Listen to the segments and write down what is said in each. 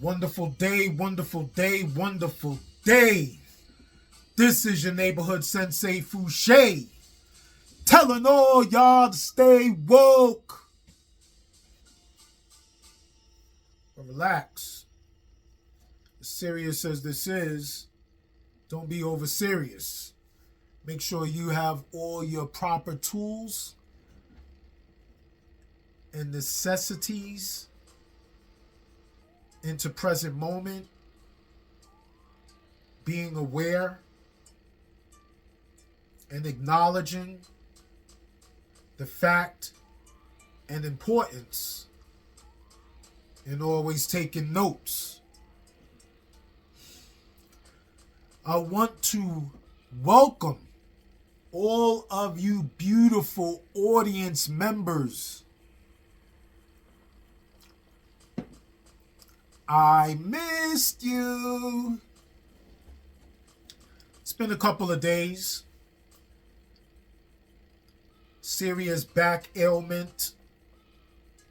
Wonderful day, wonderful day, wonderful day. This is your neighborhood sensei Fouché, telling all y'all to stay woke. But relax. As serious as this is, don't be over serious. Make sure you have all your proper tools and necessities into present moment, being aware and acknowledging the fact and importance, and always taking notes. I want to welcome all of you beautiful audience members. I missed you. It's been a couple of days. Serious back ailment,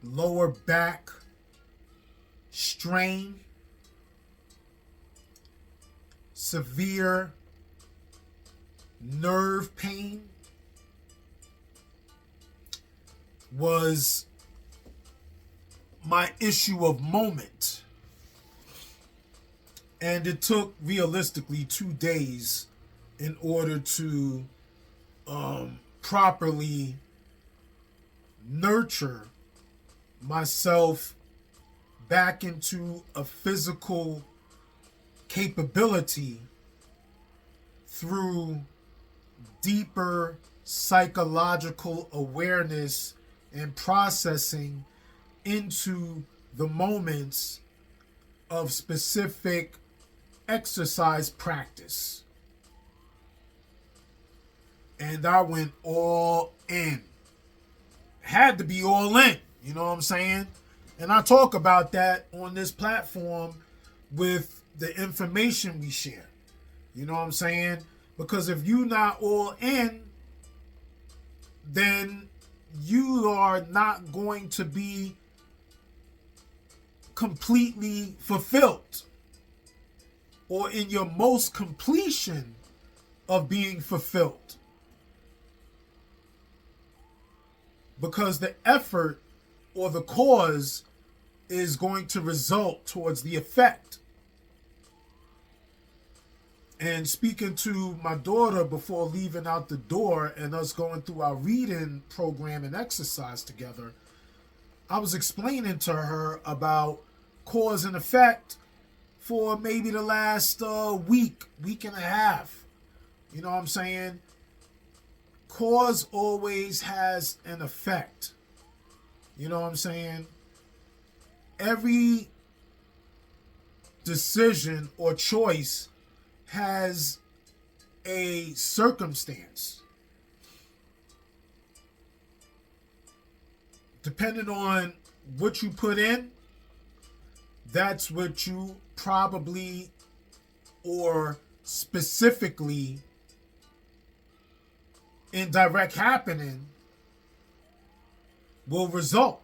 lower back strain, severe nerve pain was my issue of moment. And it took realistically 2 days in order to properly nurture myself back into a physical capability through deeper psychological awareness and processing into the moments of specific exercise practice. And I went all in. Had to be all in, you know what I'm saying? And I talk about that on this platform with the information we share. You know what I'm saying? Because if you're not all in, then you are not going to be completely fulfilled or in your most completion of being fulfilled. Because the effort or the cause is going to result towards the effect. And speaking to my daughter before leaving out the door and us going through our reading program and exercise together, I was explaining to her about cause and effect for maybe the last week and a half. You know what I'm saying? Cause always has an effect. You know what I'm saying? Every decision or choice has a circumstance. Depending on what you put in, that's what you probably or specifically in direct happening will result.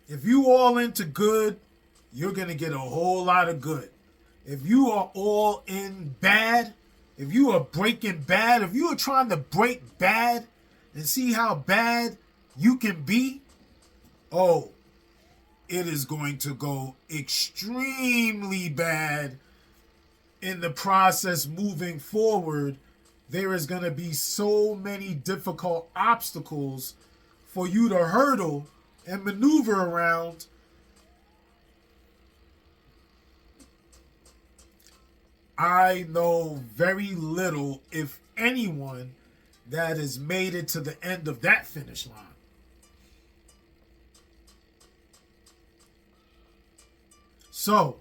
If you all into good, you're going to get a whole lot of good. If you are all in bad, if you are breaking bad, if you are trying to break bad and see how bad you can be, oh, it is going to go extremely bad in the process moving forward. There is going to be so many difficult obstacles for you to hurdle and maneuver around. I know very little, if anyone, that has made it to the end of that finish line. So,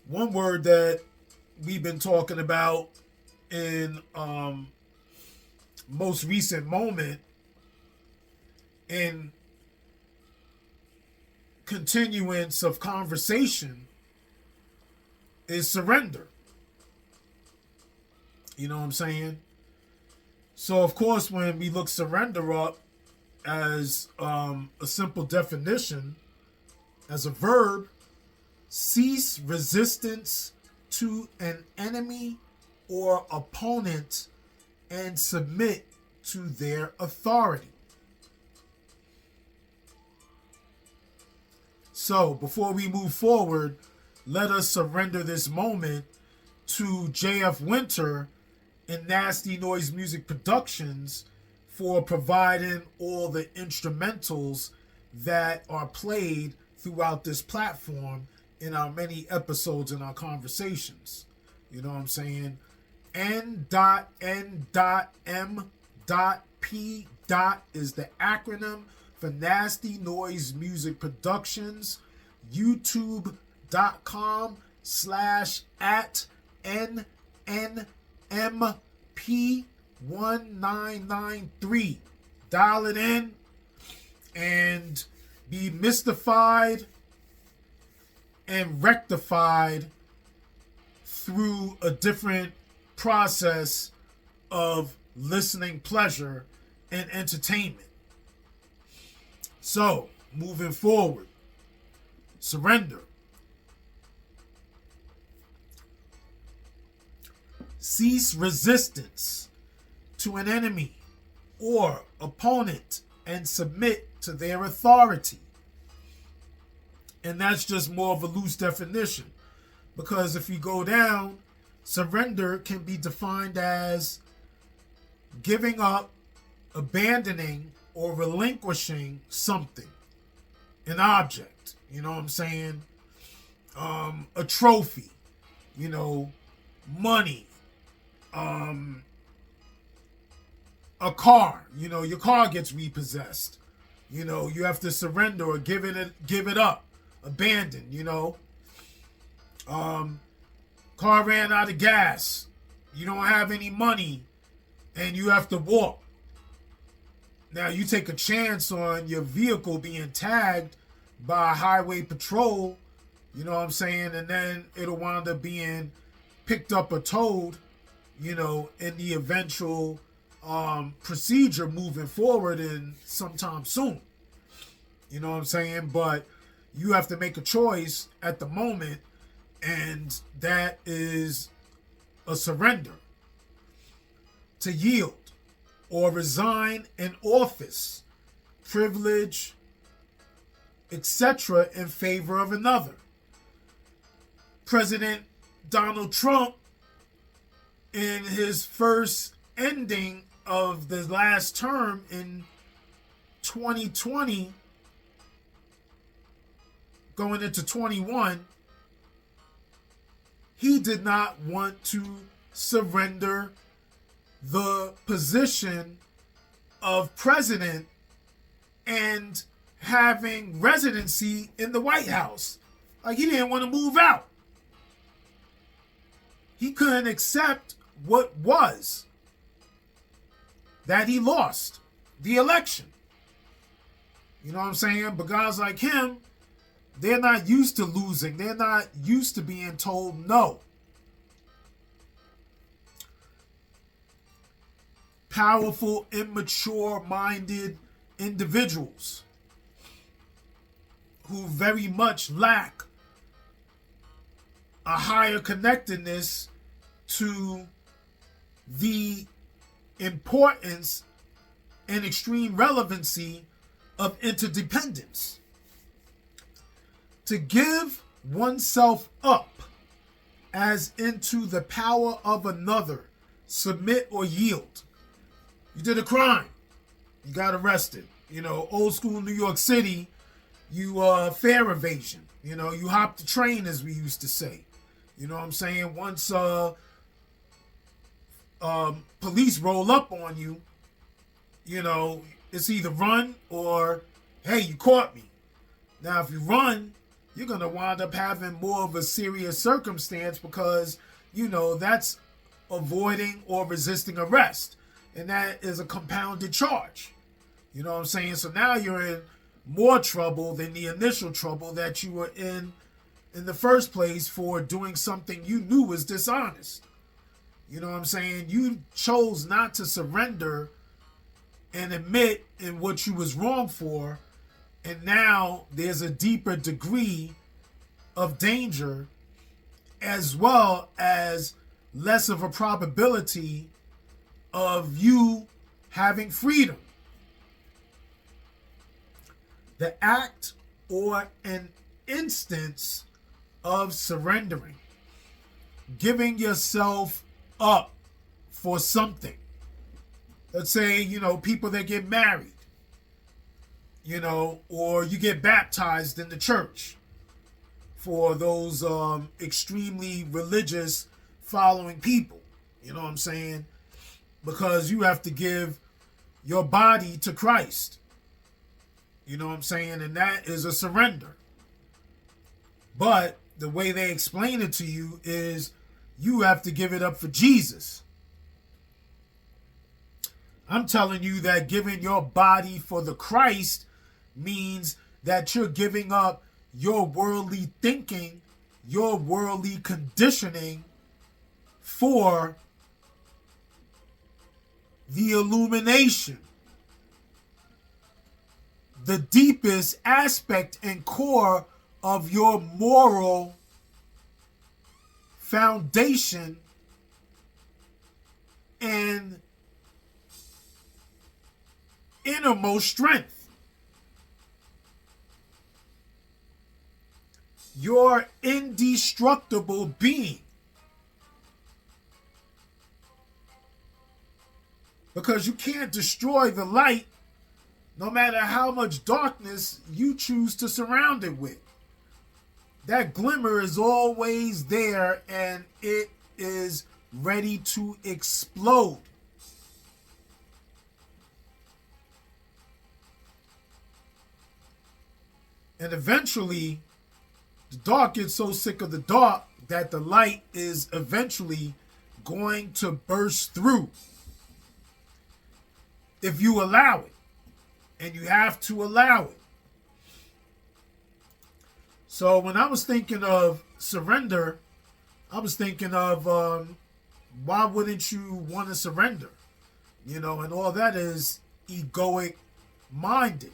one word that we've been talking about in most recent moment in continuance of conversation is surrender. You know what I'm saying? So, of course, when we look surrender up, as a simple definition, as a verb, cease resistance to an enemy or opponent and submit to their authority. So, before we move forward, let us surrender this moment to JF Winter and Nasty Noise Music Productions for providing all the instrumentals that are played throughout this platform in our many episodes and our conversations. You know what I'm saying? N.N.M.P. is the acronym for Nasty Noise Music Productions. YouTube.com/@NNMP1993. Dial it in and be mystified and rectified through a different process of listening pleasure and entertainment. So, moving forward, surrender. Cease resistance to an enemy or opponent and submit to their authority. And that's just more of a loose definition, because if you go down, surrender can be defined as giving up, abandoning, or relinquishing something, an object, you know what I'm saying? A trophy, you know, money, a car, you know, your car gets repossessed. You know, you have to surrender or give it up, abandon, you know. Car ran out of gas. You don't have any money and you have to walk. Now you take a chance on your vehicle being tagged by highway patrol, you know what I'm saying? And then it'll wind up being picked up or towed, you know, in the eventual procedure moving forward in sometime soon. You know what I'm saying? But you have to make a choice at the moment, and that is a surrender. To yield or resign an office, privilege, etc. in favor of another. President Donald Trump, in his first ending of the last term in 2020, going into 21, he did not want to surrender the position of president and having residency in the White House. Like, he didn't want to move out. He couldn't accept what was, that he lost the election. You know what I'm saying? But guys like him, they're not used to losing. They're not used to being told no. Powerful, immature-minded individuals who very much lack a higher connectedness to the importance and extreme relevancy of interdependence. To give oneself up as into the power of another, submit or yield. You did a crime, you got arrested. You know, old school New York City, you fare evasion. You know, you hopped the train, as we used to say. You know what I'm saying? Once police roll up on you, you know, it's either run or, hey, you caught me. Now, if you run, you're going to wind up having more of a serious circumstance because, you know, that's avoiding or resisting arrest. And that is a compounded charge. You know what I'm saying? So now you're in more trouble than the initial trouble that you were in the first place for doing something you knew was dishonest. You know what I'm saying? You chose not to surrender and admit in what you was wrong for, and now there's a deeper degree of danger, as well as less of a probability of you having freedom. The act or an instance of surrendering, giving yourself up for something. Let's say, people that get married, or you get baptized in the church for those extremely religious following people. You know what I'm saying? Because you have to give your body to Christ. You know what I'm saying? And that is a surrender. But the way they explain it to you is you have to give it up for Jesus. I'm telling you that giving your body for the Christ means that you're giving up your worldly thinking, your worldly conditioning for the illumination, the deepest aspect and core of your moral foundation and innermost strength. Your indestructible being. Because you can't destroy the light no matter how much darkness you choose to surround it with. That glimmer is always there and it is ready to explode. And eventually, the dark gets so sick of the dark that the light is eventually going to burst through. If you allow it. And you have to allow it. So when I was thinking of surrender, I was thinking of why wouldn't you want to surrender? And all that is egoic minded.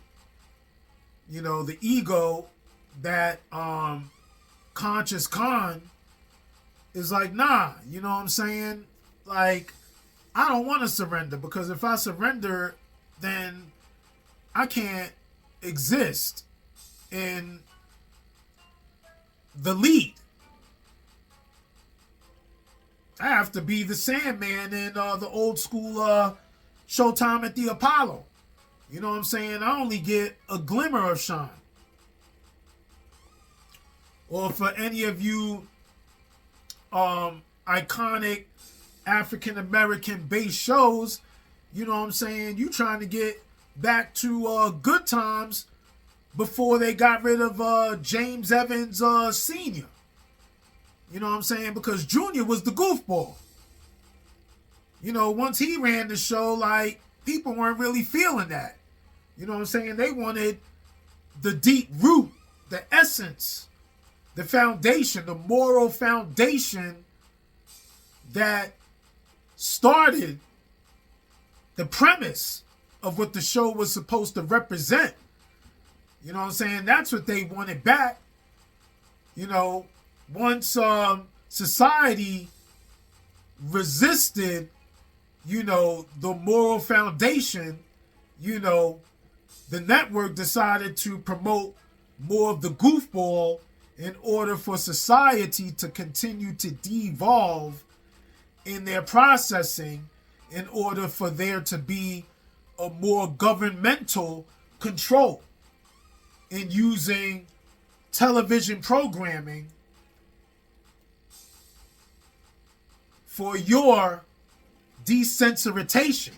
The ego, that conscious con is like, nah, you know what I'm saying? Like, I don't want to surrender, because if I surrender, then I can't exist in the lead. I have to be the Sandman in the old school Showtime at the Apollo. You know what I'm saying? I only get a glimmer of shine. Or for any of you iconic African American based shows, you know what I'm saying? You trying to get back to good times before they got rid of James Evans Sr. You know what I'm saying? Because Junior was the goofball. Once he ran the show, like, people weren't really feeling that. You know what I'm saying? They wanted the deep root, the essence, the foundation, the moral foundation that started the premise of what the show was supposed to represent. You know what I'm saying? That's what they wanted back. Once society resisted, the moral foundation, the network decided to promote more of the goofball in order for society to continue to devolve in their processing, in order for there to be a more governmental control in using television programming for your desensitization.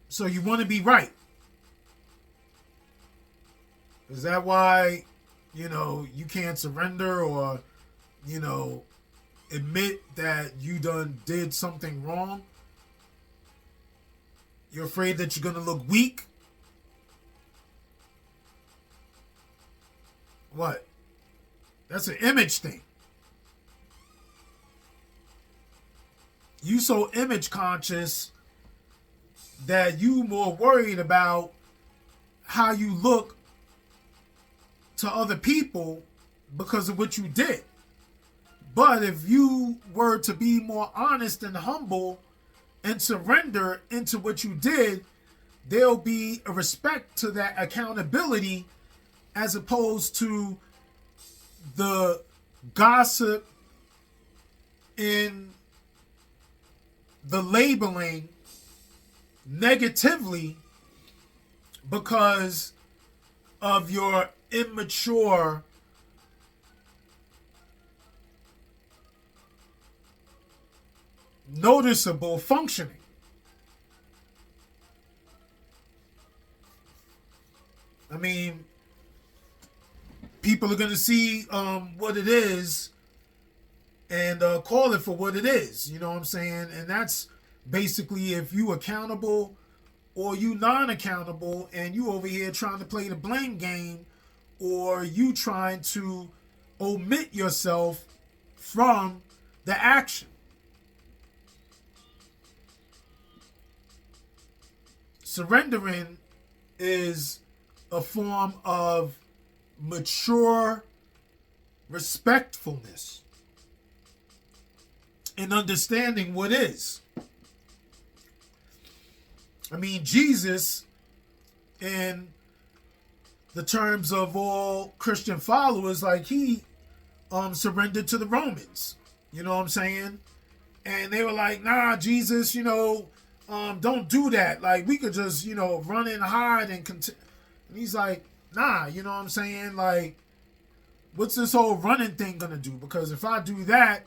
So you want to be right. Is that why, you can't surrender or, admit that you done did something wrong? You're afraid that you're going to look weak? What? That's an image thing. You so image conscious that you more worried about how you look to other people because of what you did. But if you were to be more honest and humble and surrender into what you did, there'll be a respect to that accountability as opposed to the gossip in the labeling negatively because of your immature noticeable functioning. I mean, people are going to see what it is and call it for what it is. You know what I'm saying? And that's basically if you accountable or you non-accountable and you over here trying to play the blame game or you trying to omit yourself from the action. Surrendering is a form of mature respectfulness and understanding what is. I mean, Jesus, in the terms of all Christian followers, like he surrendered to the Romans. You know what I'm saying? And they were like, nah, Jesus, don't do that. Like, we could just, run and hide and continue. And he's like, nah, you know what I'm saying? Like, what's this whole running thing going to do? Because if I do that,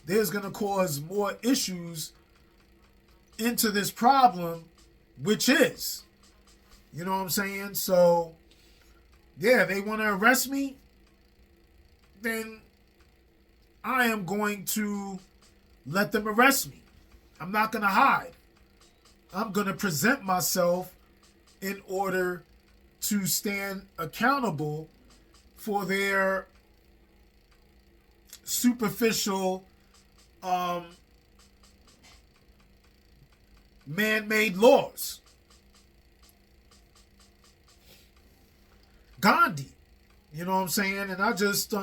there's going to cause more issues into this problem, which is, you know what I'm saying? So, yeah, they want to arrest me, then I am going to let them arrest me. I'm not going to hide. I'm going to present myself in order to stand accountable for their superficial man-made laws. Gandhi, you know what I'm saying? And I just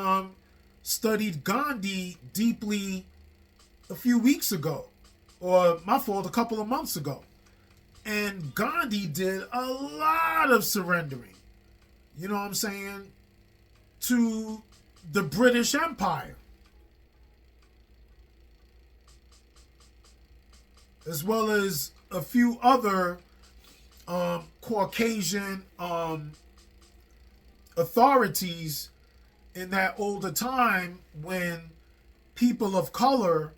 studied Gandhi deeply a few weeks ago, or my fault, a couple of months ago. And Gandhi did a lot of surrendering, you know what I'm saying, to the British Empire. As well as a few other Caucasian authorities in that older time when people of color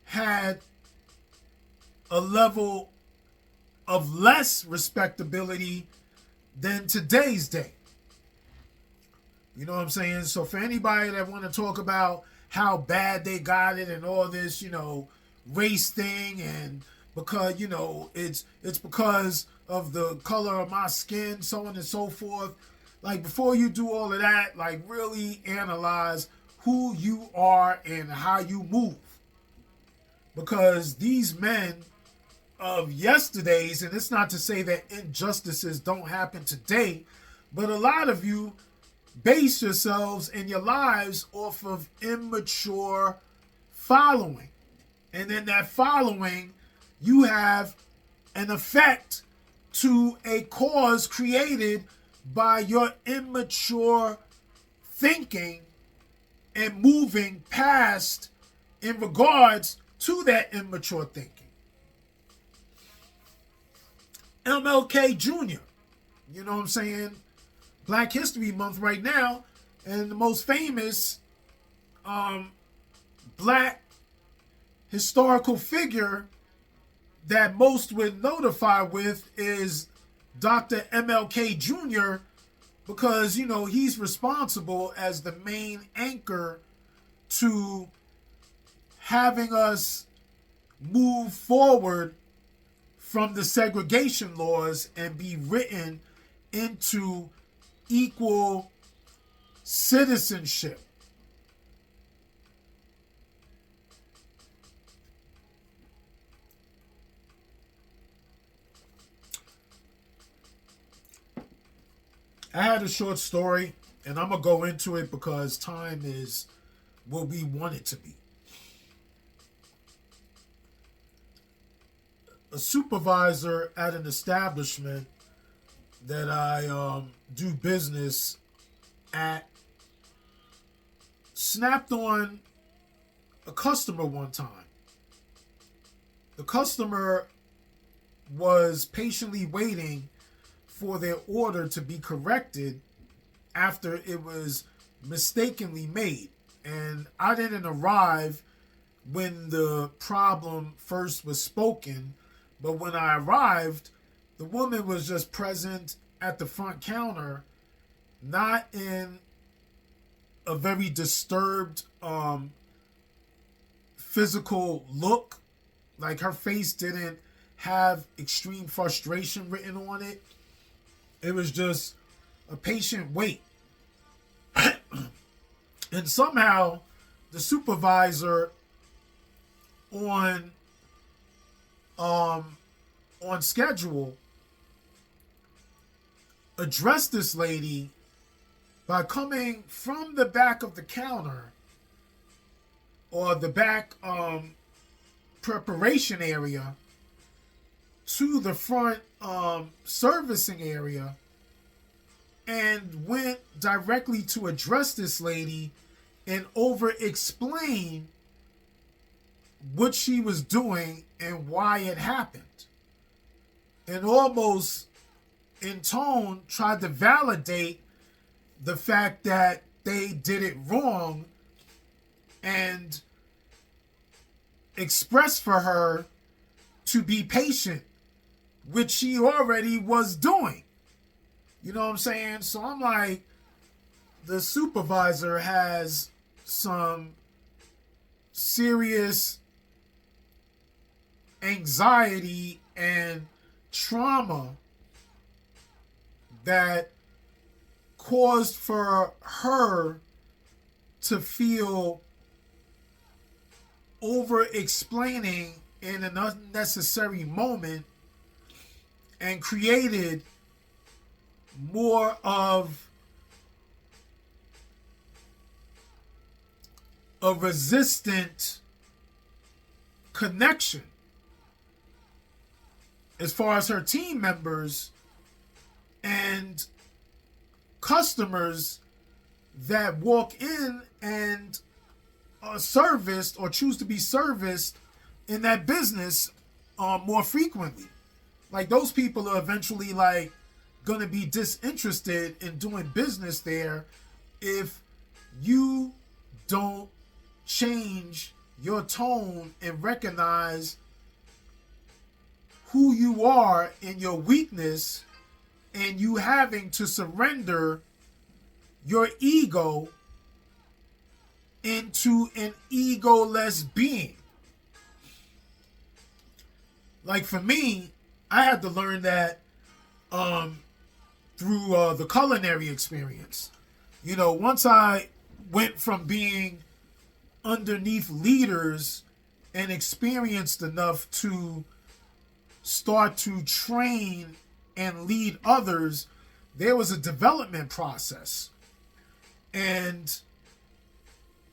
had a level of less respectability than today's day. You know what I'm saying? So for anybody that want to talk about how bad they got it and all this, race thing and because, it's because of the color of my skin, so on and so forth. Like, before you do all of that, like, really analyze who you are and how you move. Because these men of yesterday's, and it's not to say that injustices don't happen today, but a lot of you base yourselves and your lives off of immature following. And in that following, you have an effect to a cause created by your immature thinking and moving past in regards to that immature thinking. MLK Jr., you know what I'm saying? Black History Month right now, and the most famous black historical figure that most would notify with is Dr. MLK Jr. because, he's responsible as the main anchor to having us move forward from the segregation laws and be written into equal citizenship I had a short story, and I'm gonna go into it because time is what we want it to be. A supervisor at an establishment that I do business at snapped on a customer one time. The customer was patiently waiting for their order to be corrected after it was mistakenly made. And I didn't arrive when the problem first was spoken, but when I arrived, the woman was just present at the front counter, not in a very disturbed physical look. Like, her face didn't have extreme frustration written on it. It was just a patient wait. And somehow the supervisor on schedule addressed this lady by coming from the back of the counter, or the back preparation area, to the front servicing area, and went directly to address this lady and over explain what she was doing and why it happened. And almost in tone tried to validate the fact that they did it wrong, and express for her to be patient, which she already was doing. You know what I'm saying? So I'm like, the supervisor has some serious anxiety and trauma that caused for her to feel over explaining in an unnecessary moment, and created more of a resistant connection as far as her team members and customers that walk in and are serviced or choose to be serviced in that business more frequently. Like, those people are eventually like gonna be disinterested in doing business there if you don't change your tone and recognize who you are in your weakness, and you having to surrender your ego into an egoless being. Like, for me, I had to learn that through the culinary experience. You know, once I went from being underneath leaders and experienced enough to start to train and lead others, there was a development process. And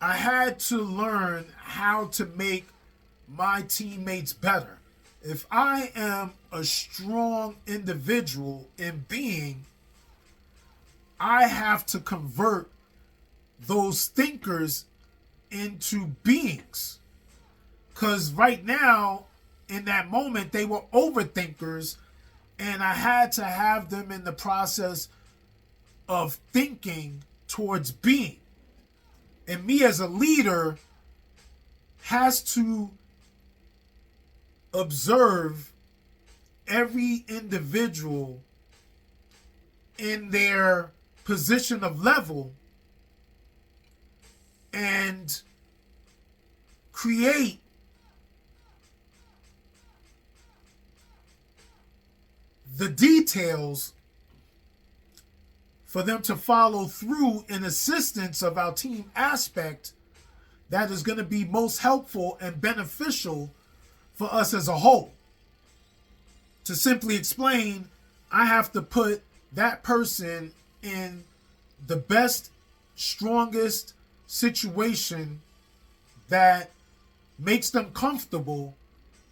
I had to learn how to make my teammates better. If I am a strong individual in being, I have to convert those thinkers into beings. Because right now, in that moment, they were overthinkers, and I had to have them in the process of thinking towards being. And me as a leader has to observe every individual in their position of level and create the details for them to follow through in assistance of our team aspect that is going to be most helpful and beneficial for us as a whole. To simply explain, I have to put that person in the best, strongest situation that makes them comfortable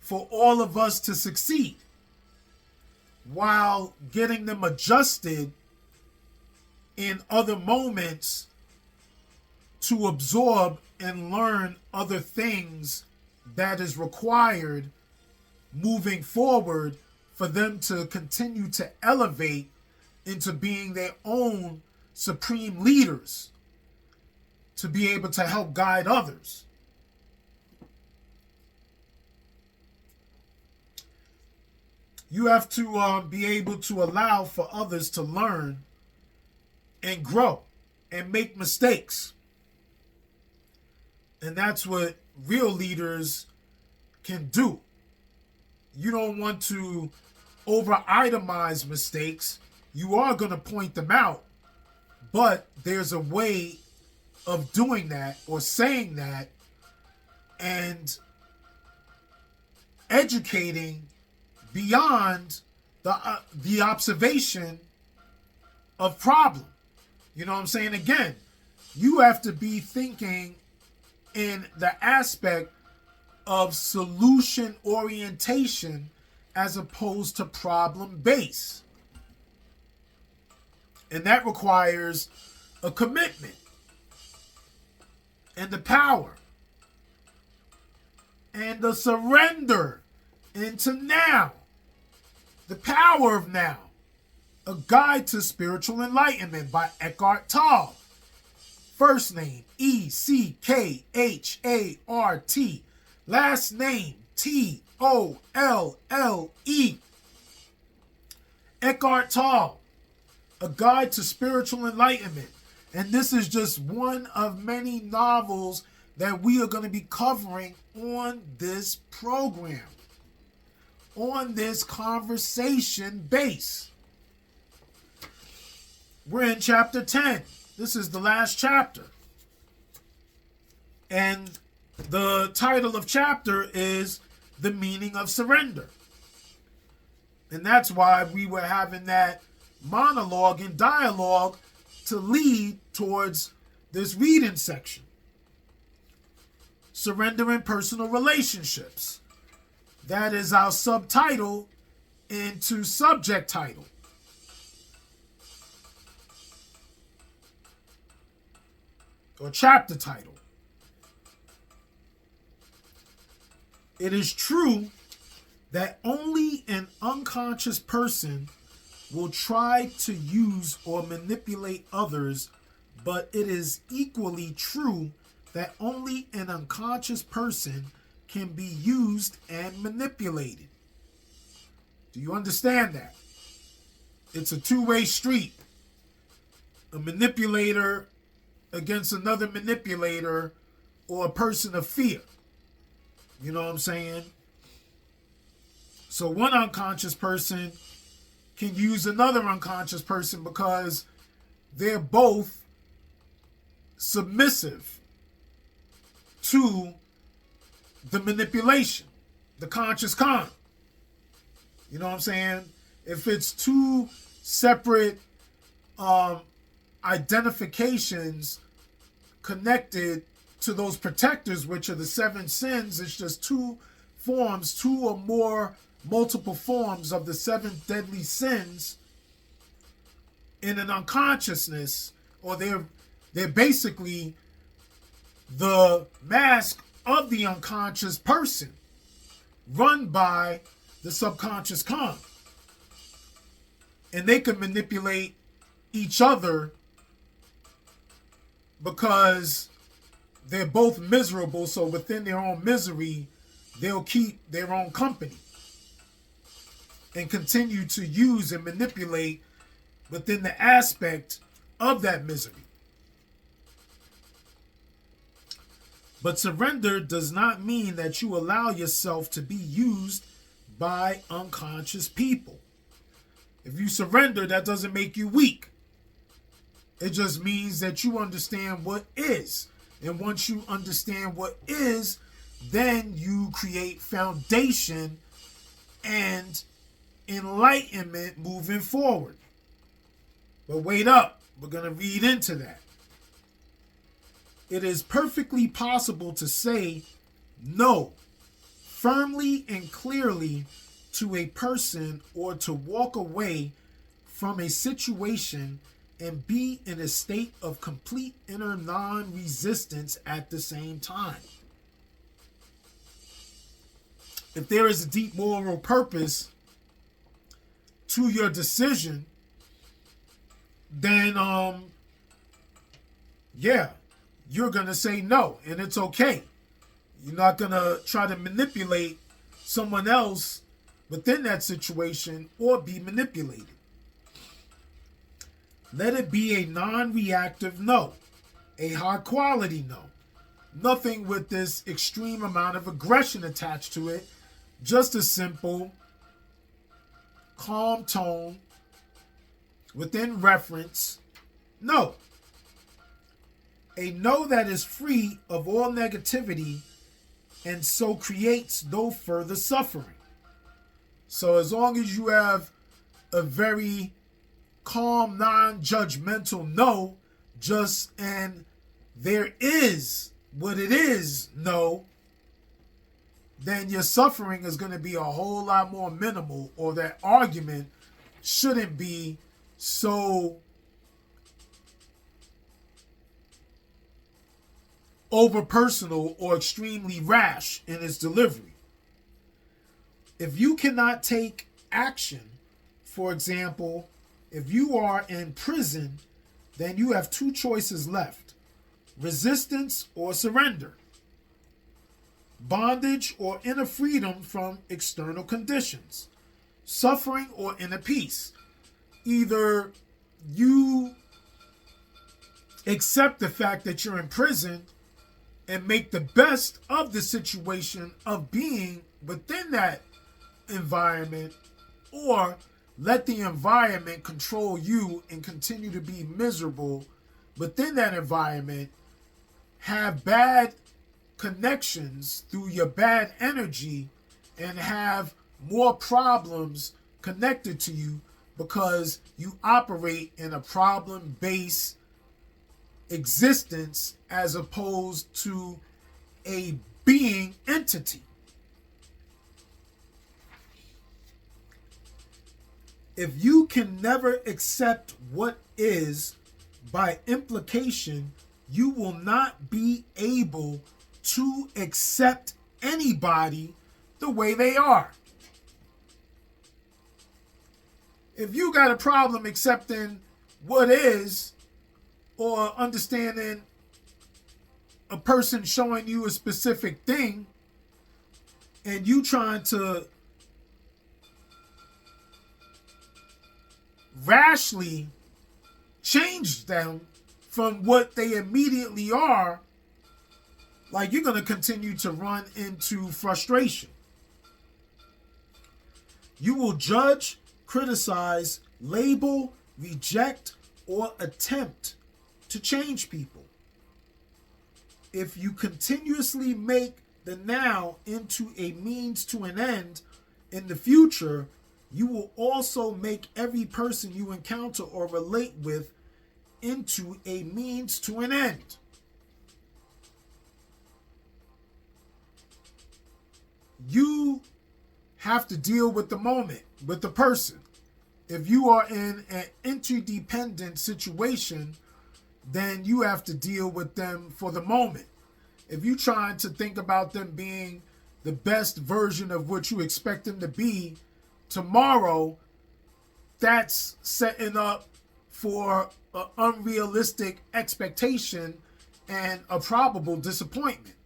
for all of us to succeed, while getting them adjusted in other moments to absorb and learn other things that is required moving forward for them to continue to elevate into being their own supreme leaders, to be able to help guide others. You have to be able to allow for others to learn and grow and make mistakes. And that's what real leaders can do. You don't want to over-itemize mistakes. You are going to point them out, but there's a way of doing that or saying that and educating beyond the observation of problem. You know what I'm saying? Again, you have to be thinking in the aspect of solution orientation as opposed to problem base. And that requires a commitment and the power and the surrender into now. The Power of Now. A Guide to Spiritual Enlightenment by Eckhart Tolle. First name Eckhart. Last name Tolle. Eckhart Tolle. A Guide to Spiritual Enlightenment. And this is just one of many novels that we are going to be covering on this program, on this conversation base. We're in chapter 10. This is the last chapter. And the title of chapter is The Meaning of Surrender. And that's why we were having that monologue and dialogue to lead towards this reading section. Surrender in Personal Relationships. That is our subtitle into subject title. Or chapter title. It is true that only an unconscious person will try to use or manipulate others, but it is equally true that only an unconscious person can be used and manipulated. Do you understand that? It's a two-way street. A manipulator against another manipulator or a person of fear. You know what I'm saying? So one unconscious person can use another unconscious person because they're both submissive to the manipulation, the conscious con. You know what I'm saying? If it's two separate identifications connected to those protectors, which are the seven sins, it's just two forms, two or more multiple forms of the seven deadly sins in an unconsciousness, or they're basically the mask of the unconscious person run by the subconscious con. And they can manipulate each other because they're both miserable, so within their own misery, they'll keep their own company and continue to use and manipulate within the aspect of that misery. But surrender does not mean that you allow yourself to be used by unconscious people. If you surrender, that doesn't make you weak. It just means that you understand what is. And once you understand what is, then you create foundation and enlightenment moving forward. But wait up, we're going to read into that. It is perfectly possible to say no firmly and clearly to a person, or to walk away from a situation and be in a state of complete inner non-resistance at the same time. If there is a deep moral purpose to your decision, then you're going to say no, and it's okay. You're not going to try to manipulate someone else within that situation or be manipulated. Let it be a non-reactive no, a high-quality no. Nothing with this extreme amount of aggression attached to it. Just a simple, calm tone within reference. No. A no that is free of all negativity and so creates no further suffering. So as long as you have a very calm, non-judgmental no, just and there is what it is no, then your suffering is going to be a whole lot more minimal, or that argument shouldn't be so over personal or extremely rash in its delivery. If you cannot take action, for example, if you are in prison, then you have two choices left: resistance or surrender, bondage or inner freedom from external conditions, suffering or inner peace. Either you accept the fact that you're in prison and make the best of the situation of being within that environment, or let the environment control you and continue to be miserable within that environment, have bad connections through your bad energy, and have more problems connected to you because you operate in a problem-based existence as opposed to a being entity. If you can never accept what is, by implication, you will not be able to accept anybody the way they are. If you got a problem accepting what is, or understanding a person showing you a specific thing, and you trying to rashly change them from what they immediately are, like, you're going to continue to run into frustration. You will judge, criticize, label, reject, or attempt to change people. If you continuously make the now into a means to an end in the future, you will also make every person you encounter or relate with into a means to an end. You have to deal with the moment, with the person. If you are in an interdependent situation, then you have to deal with them for the moment. If you're trying to think about them being the best version of what you expect them to be tomorrow, that's setting up for an unrealistic expectation and a probable disappointment.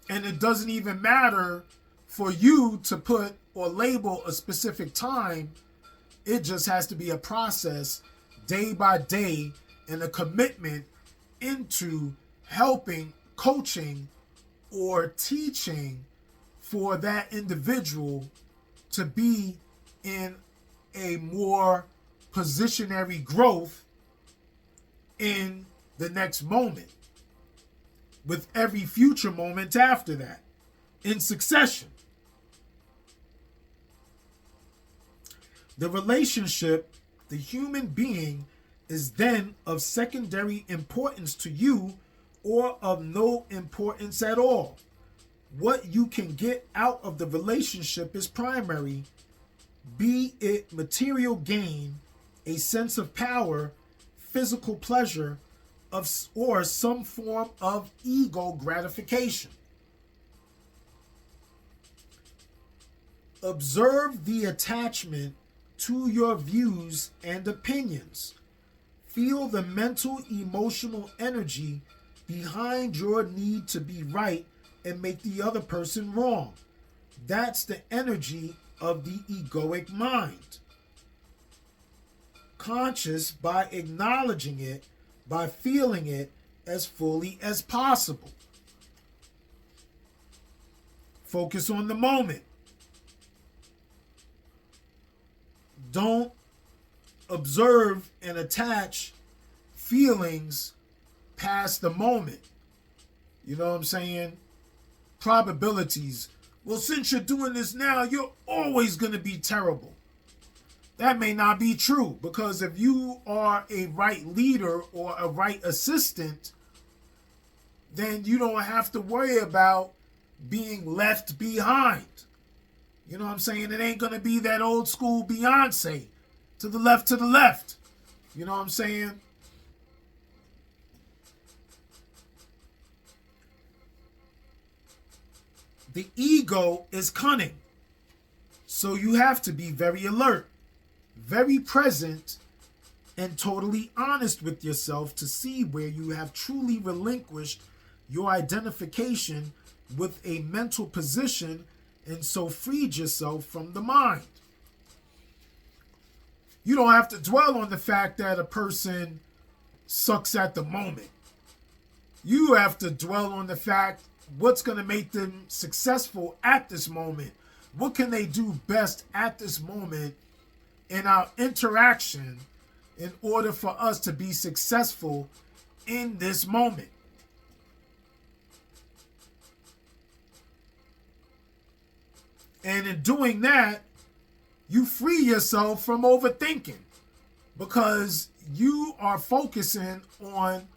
And it doesn't even matter for you to put or label a specific time. It just has to be a process day by day, and a commitment into helping, coaching, or teaching for that individual to be in a more positionary growth in the next moment, with every future moment after that, in succession. the human being is then of secondary importance to you or of no importance at all. What you can get out of the relationship is primary, be it material gain, a sense of power, physical pleasure, or some form of ego gratification. Observe the attachment to your views and opinions. Feel the mental, emotional energy behind your need to be right and make the other person wrong. That's the energy of the egoic mind. Conscious by acknowledging it, by feeling it as fully as possible. Focus on the moment. Don't observe and attach feelings past the moment. You know what I'm saying? Probabilities. Well, since you're doing this now, you're always going to be terrible. That may not be true, because if you are a right leader or a right assistant, then you don't have to worry about being left behind. You know what I'm saying? It ain't going to be that old school Beyonce, to the left, to the left. You know what I'm saying? The ego is cunning. So you have to be very alert, very present, and totally honest with yourself to see where you have truly relinquished your identification with a mental position and so freed yourself from the mind. You don't have to dwell on the fact that a person sucks at the moment. You have to dwell on the fact what's going to make them successful at this moment. What can they do best at this moment in our interaction in order for us to be successful in this moment? And in doing that, you free yourself from overthinking because you are focusing on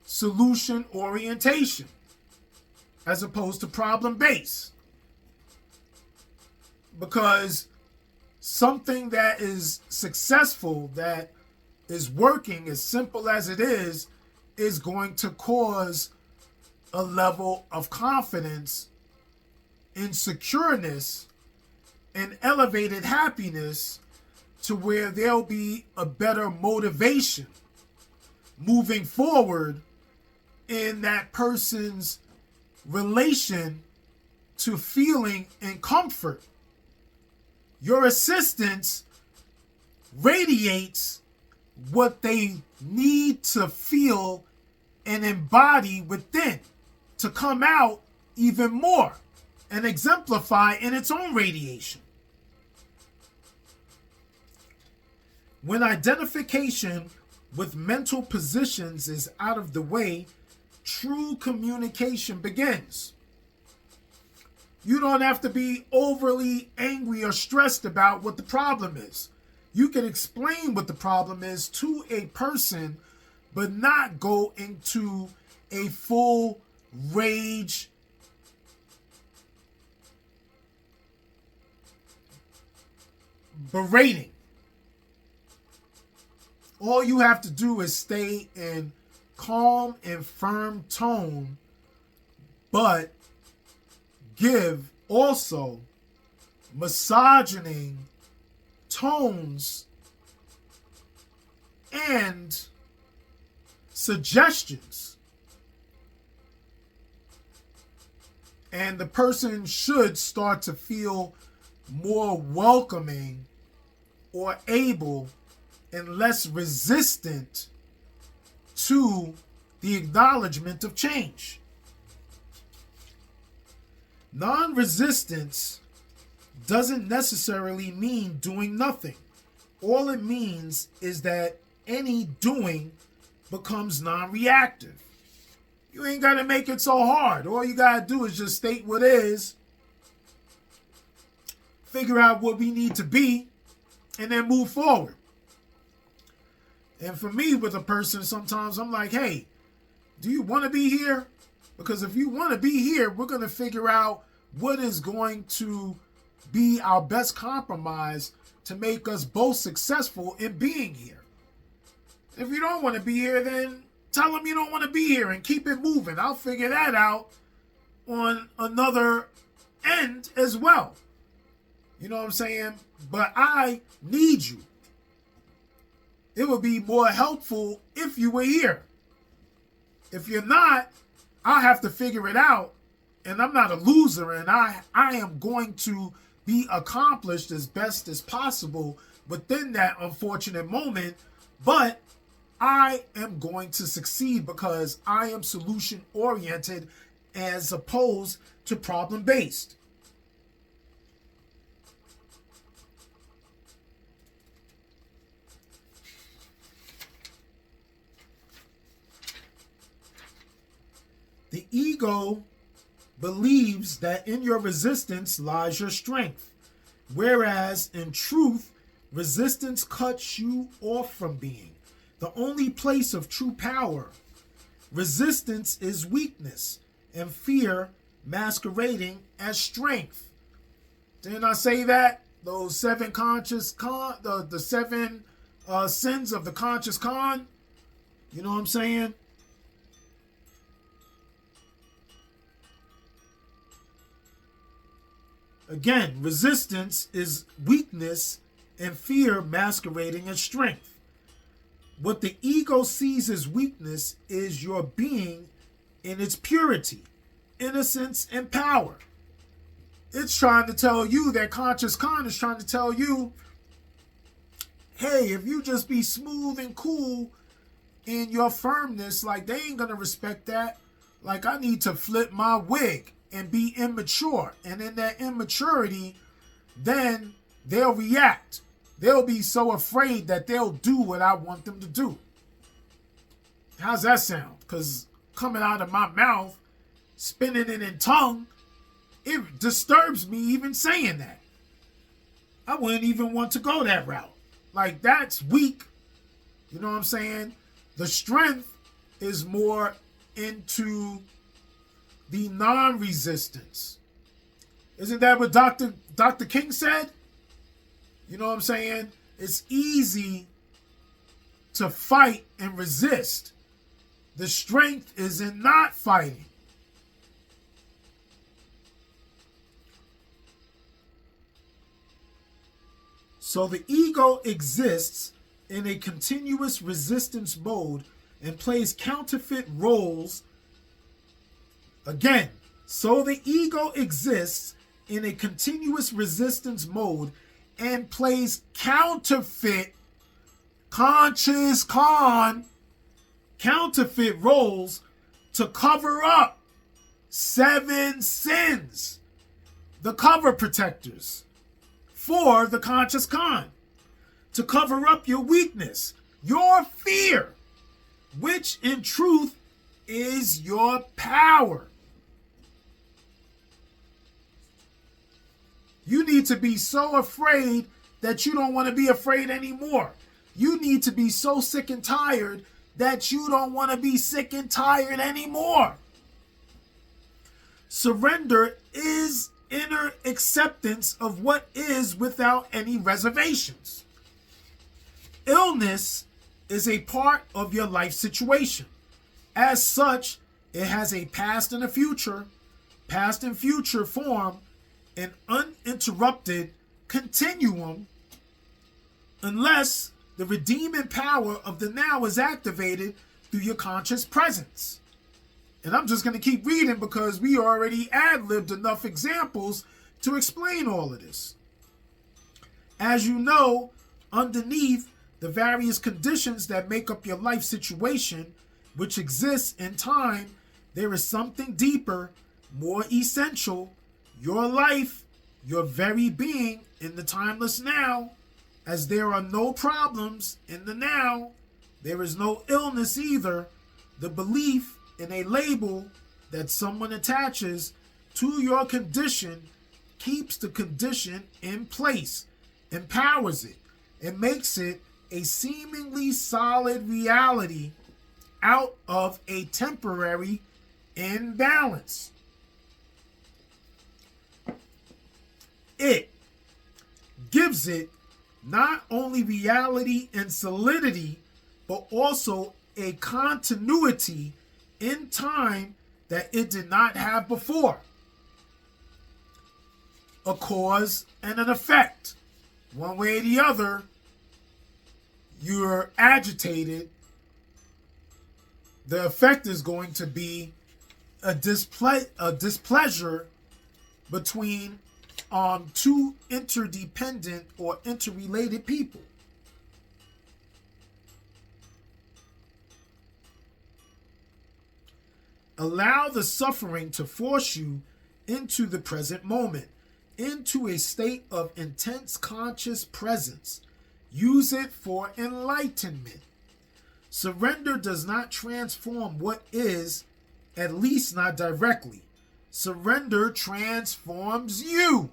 solution orientation as opposed to problem base. Because something that is successful, that is working, as simple as it is going to cause a level of confidence and secureness and elevated happiness to where there'll be a better motivation moving forward in that person's relation to feeling and comfort. Your assistance radiates what they need to feel and embody within to come out even more and exemplify in its own radiation. When identification with mental positions is out of the way, true communication begins. You don't have to be overly angry or stressed about what the problem is. You can explain what the problem is to a person, but not go into a full rage berating. All you have to do is stay in calm and firm tone, but give also massaging tones and suggestions. And the person should start to feel more welcoming or able and less resistant to the acknowledgement of change. Non-resistance doesn't necessarily mean doing nothing. All it means is that any doing becomes non-reactive. You ain't got to make it so hard. All you got to do is just state what is, figure out what we need to be, and then move forward. And for me, with a person, sometimes I'm like, hey, do you want to be here? Because if you want to be here, we're going to figure out what is going to be our best compromise to make us both successful in being here. If you don't want to be here, then tell them you don't want to be here and keep it moving. I'll figure that out on another end as well. You know what I'm saying? But I need you. It would be more helpful if you were here. If you're not, I'll have to figure it out. And I'm not a loser, and I am going to be accomplished as best as possible within that unfortunate moment. But I am going to succeed because I am solution oriented as opposed to problem based. The ego believes that in your resistance lies your strength, whereas in truth, resistance cuts you off from being the only place of true power. Resistance is weakness and fear masquerading as strength. Didn't I say that? Those seven the seven sins of the conscious con. You know what I'm saying? Again, resistance is weakness and fear masquerading as strength. What the ego sees as weakness is your being in its purity, innocence, and power. It's trying to tell you, that conscious con is trying to tell you, hey, if you just be smooth and cool in your firmness, like they ain't gonna respect that. Like I need to flip my wig and be immature. And in that immaturity, then they'll react. They'll be so afraid that they'll do what I want them to do. How's that sound? Because coming out of my mouth, spinning it in tongue, it disturbs me even saying that. I wouldn't even want to go that route. Like, that's weak. You know what I'm saying? The strength is more into the non-resistance. Isn't that what Dr. King said? You know what I'm saying? It's easy to fight and resist. The strength is in not fighting. So the ego exists in a continuous resistance mode and plays counterfeit roles. Again, so the ego exists in a continuous resistance mode and plays counterfeit conscious counterfeit roles to cover up 7 sins, the cover protectors for the conscious con, to cover up your weakness, your fear, which in truth is your power. You need to be so afraid that you don't want to be afraid anymore. You need to be so sick and tired that you don't want to be sick and tired anymore. Surrender is inner acceptance of what is without any reservations. Illness is a part of your life situation. As such, it has a past and a future, past and future form, an uninterrupted continuum, unless the redeeming power of the now is activated through your conscious presence. And I'm just going to keep reading because we already ad-libbed enough examples to explain all of this. As you know, underneath the various conditions that make up your life situation, which exists in time, there is something deeper, more essential, your life, your very being in the timeless now. As there are no problems in the now, there is no illness either. The belief in a label that someone attaches to your condition keeps the condition in place, empowers it, and makes it a seemingly solid reality out of a temporary imbalance. It gives it not only reality and solidity, but also a continuity in time that it did not have before. A cause and an effect. One way or the other, you're agitated. The effect is going to be a displeasure between two interdependent or interrelated people. Allow the suffering to force you into the present moment, into a state of intense conscious presence. Use it for enlightenment. Surrender does not transform what is, at least not directly. Surrender transforms you.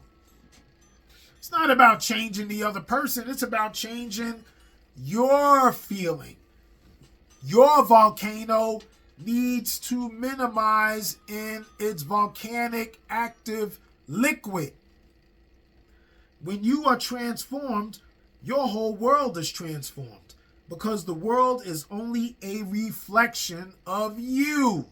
It's not about changing the other person. It's about changing your feeling. Your volcano needs to minimize in its volcanic active liquid. When you are transformed, your whole world is transformed, because the world is only a reflection of you.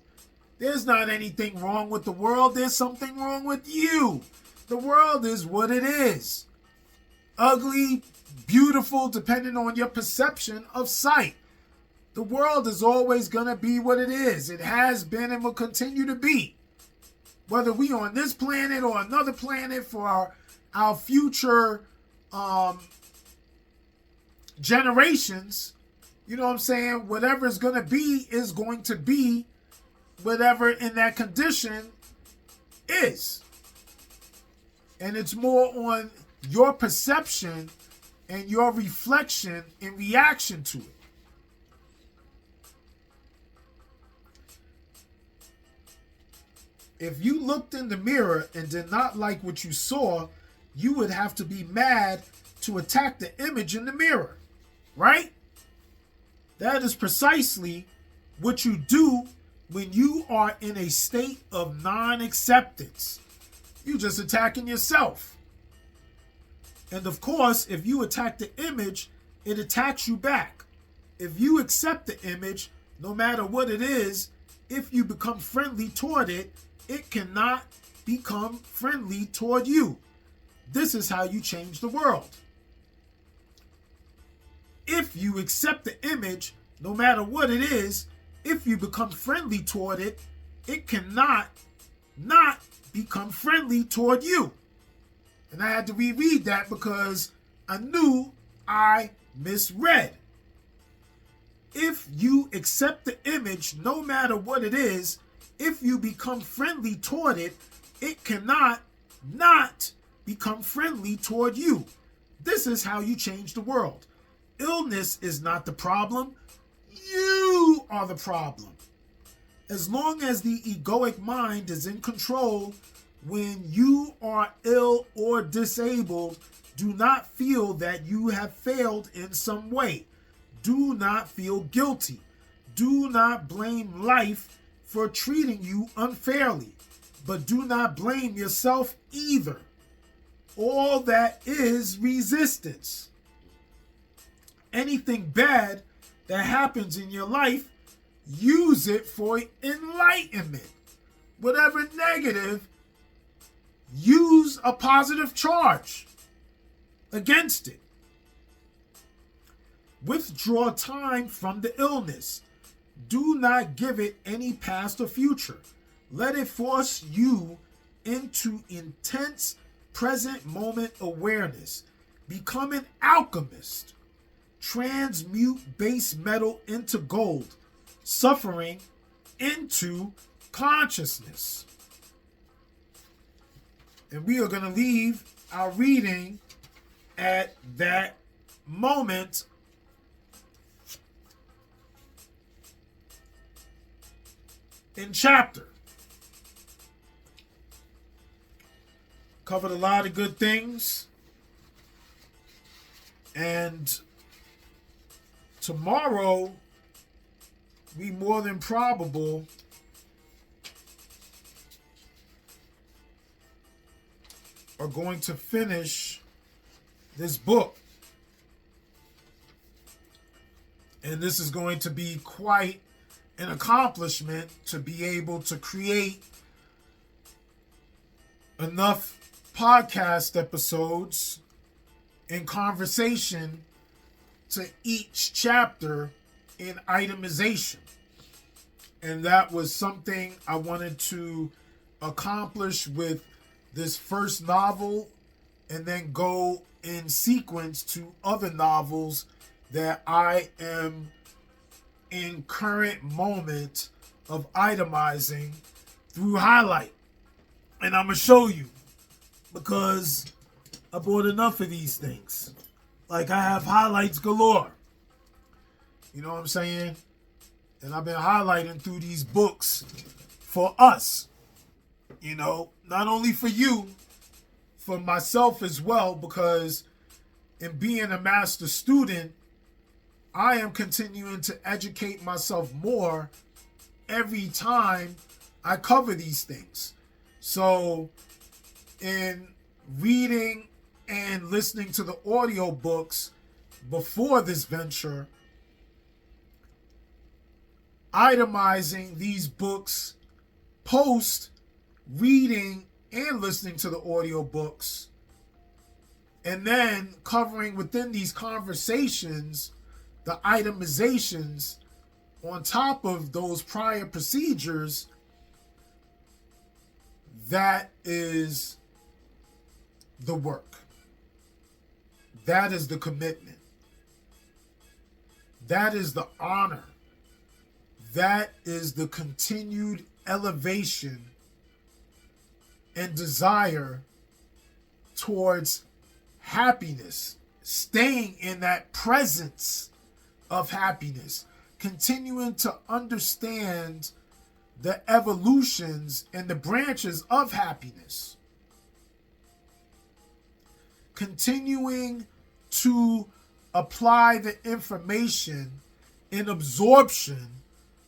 There's not anything wrong with the world. There's something wrong with you. The world is what it is. Ugly, beautiful, depending on your perception of sight. The world is always going to be what it is. It has been and will continue to be. Whether we on this planet or another planet for our future generations, you know what I'm saying? Whatever is going to be is going to be whatever in that condition is. And it's more on your perception and your reflection in reaction to it. If you looked in the mirror and did not like what you saw, you would have to be mad to attack the image in the mirror, right? That is precisely what you do when you are in a state of non-acceptance. You're just attacking yourself. And of course, if you attack the image, it attacks you back. If you accept the image, no matter what it is, if you become friendly toward it, it cannot become friendly toward you. This is how you change the world. If you accept the image, no matter what it is, if you become friendly toward it, it cannot not become friendly toward you. And I had to reread that because I knew I misread. If you accept the image, no matter what it is, if you become friendly toward it, it cannot not become friendly toward you. This is how you change the world. Illness is not the problem. You are the problem. As long as the egoic mind is in control, when you are ill or disabled, do not feel that you have failed in some way. Do not feel guilty. Do not blame life for treating you unfairly, but do not blame yourself either. All that is resistance. Anything bad that happens in your life, use it for enlightenment. Whatever negative, use a positive charge against it. Withdraw time from the illness. Do not give it any past or future. Let it force you into intense present moment awareness. Become an alchemist. Transmute base metal into gold. Suffering into consciousness. And we are going to leave our reading at that moment. In chapter. Covered a lot of good things. And tomorrow, we more than probable are going to finish this book. And this is going to be quite an accomplishment to be able to create enough podcast episodes in conversation to each chapter in itemization. And that was something I wanted to accomplish with this first novel, and then go in sequence to other novels that I am in current moment of itemizing through highlight. And I'm going to show you, because I bought enough of these things. Like, I have highlights galore. You know what I'm saying? And I've been highlighting through these books for us. You know, not only for you, for myself as well, because in being a master student, I am continuing to educate myself more every time I cover these things. So in reading and listening to the audiobooks before this venture, itemizing these books post reading and listening to the audiobooks, and then covering within these conversations the itemizations on top of those prior procedures, that is the work. That is the commitment. That is the honor. That is the continued elevation and desire towards happiness, staying in that presence of happiness, continuing to understand the evolutions and the branches of happiness, continuing to apply the information in absorption,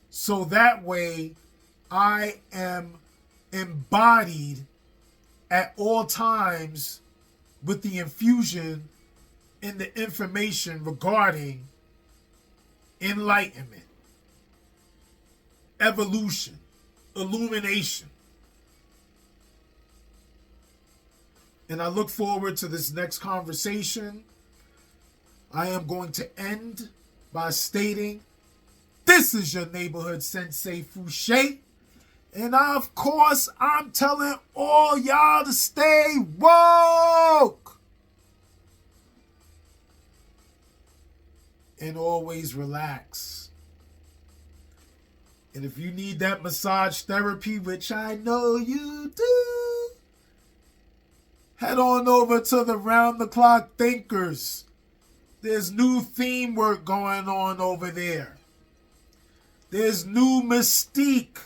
so that way I am embodied at all times with the infusion in the information regarding enlightenment, evolution, illumination. And I look forward to this next conversation. I am going to end by stating, this is your neighborhood Sensei Fouché. And of course, I'm telling all y'all to stay woke. And always relax. And if you need that massage therapy, which I know you do, head on over to the Round the Clock Thinkers. There's new theme work going on over there. There's new mystique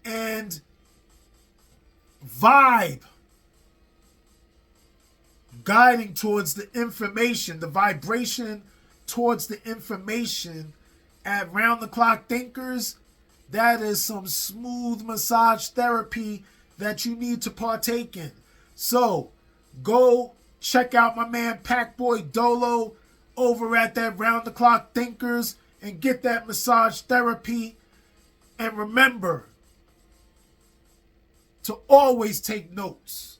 and vibe guiding towards the information, the vibration towards the information at Round the Clock Thinkers. That is some smooth massage therapy that you need to partake in. So go check out my man Packboy Dolo over at that Round the Clock Thinkers and get that massage therapy. And remember to always take notes.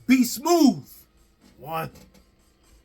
Be smooth. One.